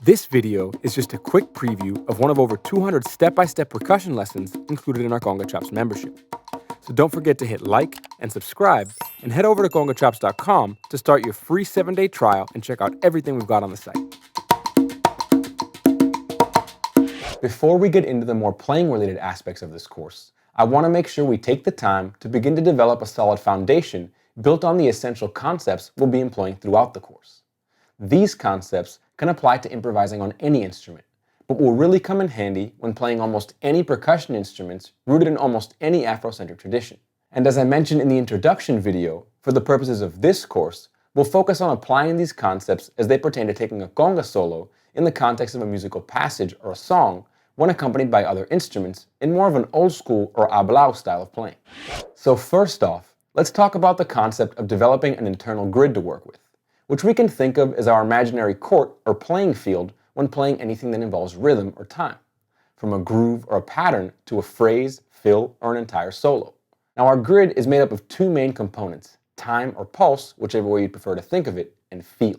This video is just a quick preview of one of over 200 step-by-step percussion lessons included in our Conga Chops membership. So don't forget to hit like and subscribe, and head over to congachops.com to start your free 7-day trial and check out everything we've got on the site. Before we get into the more playing-related aspects of this course, I want to make sure we take the time to begin to develop a solid foundation built on the essential concepts we'll be employing throughout the course. These concepts can apply to improvising on any instrument, but will really come in handy when playing almost any percussion instruments rooted in almost any Afrocentric tradition. And as I mentioned in the introduction video, for the purposes of this course, we'll focus on applying these concepts as they pertain to taking a conga solo in the context of a musical passage or a song when accompanied by other instruments in more of an old school or hablao style of playing. So first off, let's talk about the concept of developing an internal grid to work with, which we can think of as our imaginary court or playing field when playing anything that involves rhythm or time, from a groove or a pattern to a phrase, fill, or an entire solo. Now our grid is made up of two main components, time or pulse, whichever way you prefer to think of it, and feel.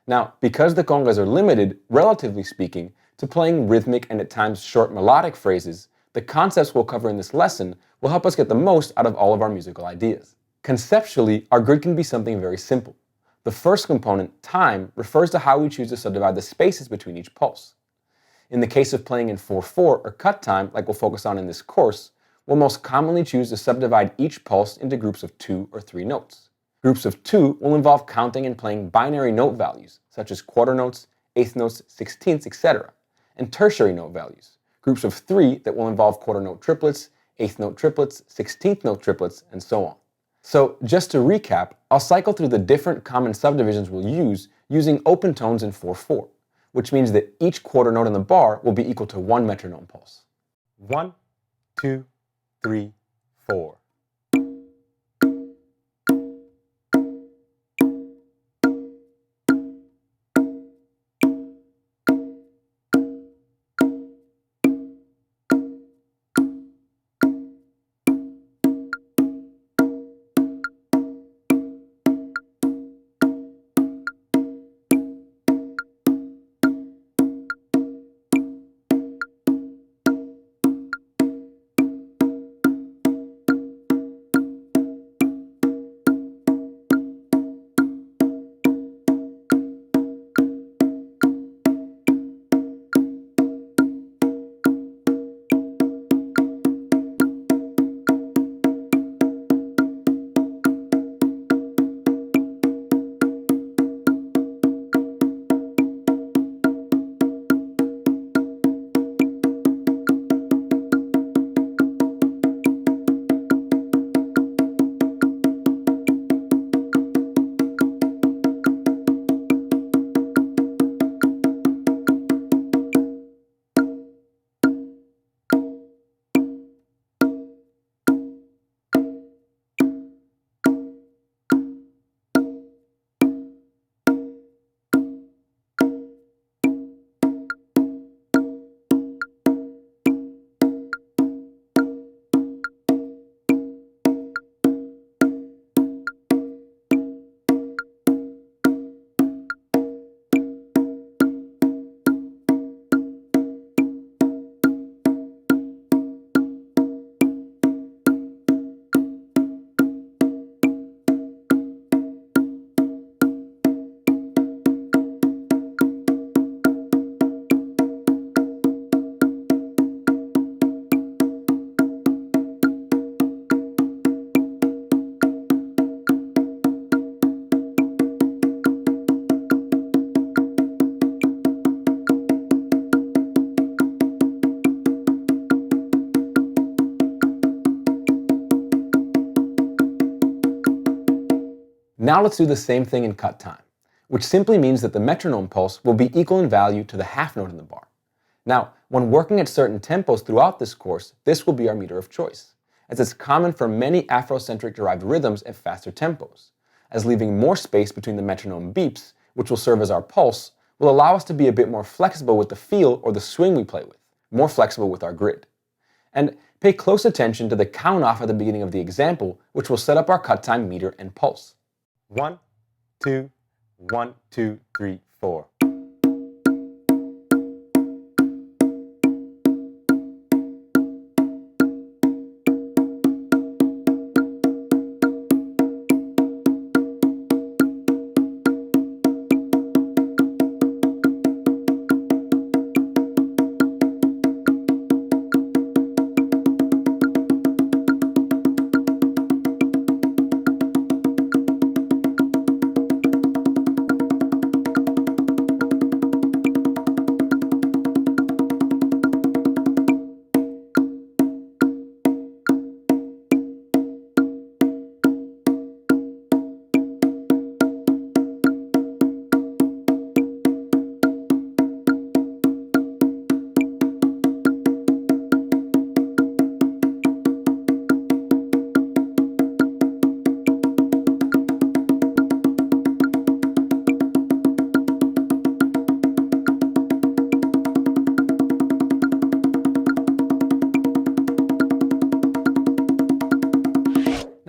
Now, because the congas are limited, relatively speaking, to playing rhythmic and at times short melodic phrases, the concepts we'll cover in this lesson will help us get the most out of all of our musical ideas. Conceptually, our grid can be something very simple. The first component, time, refers to how we choose to subdivide the spaces between each pulse. In the case of playing in 4/4 or cut time, like we'll focus on in this course, we'll most commonly choose to subdivide each pulse into groups of 2 or 3 notes. Groups of 2 will involve counting and playing binary note values, such as quarter notes, eighth notes, sixteenths, etc., and tertiary note values, groups of 3 that will involve quarter note triplets, eighth note triplets, sixteenth note triplets, and so on. So just to recap, I'll cycle through the different common subdivisions we'll use using open tones in 4/4, which means that each quarter note in the bar will be equal to 1 metronome pulse. 1, 2, 3, 4. Now let's do the same thing in cut time, which simply means that the metronome pulse will be equal in value to the half note in the bar. Now, when working at certain tempos throughout this course, this will be our meter of choice, as it's common for many Afrocentric derived rhythms at faster tempos, as leaving more space between the metronome beeps, which will serve as our pulse, will allow us to be a bit more flexible with the feel or the swing we play with, more flexible with our grid. And pay close attention to the count off at the beginning of the example, which will set up our cut time meter and pulse. 1, 2, 1, 2, 3, 4.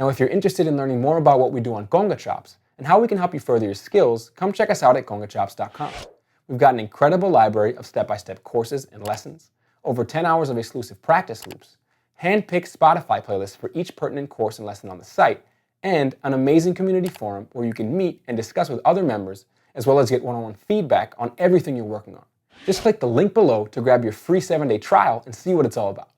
Now, if you're interested in learning more about what we do on Conga Chops and how we can help you further your skills, come check us out at congachops.com. We've got an incredible library of step-by-step courses and lessons, over 10 hours of exclusive practice loops, hand-picked Spotify playlists for each pertinent course and lesson on the site, and an amazing community forum where you can meet and discuss with other members, as well as get one-on-one feedback on everything you're working on. Just click the link below to grab your free 7-day trial and see what it's all about.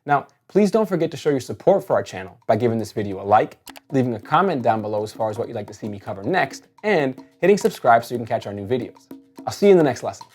Now, please don't forget to show your support for our channel by giving this video a like, leaving a comment down below as far as what you'd like to see me cover next, and hitting subscribe so you can catch our new videos. I'll see you in the next lesson.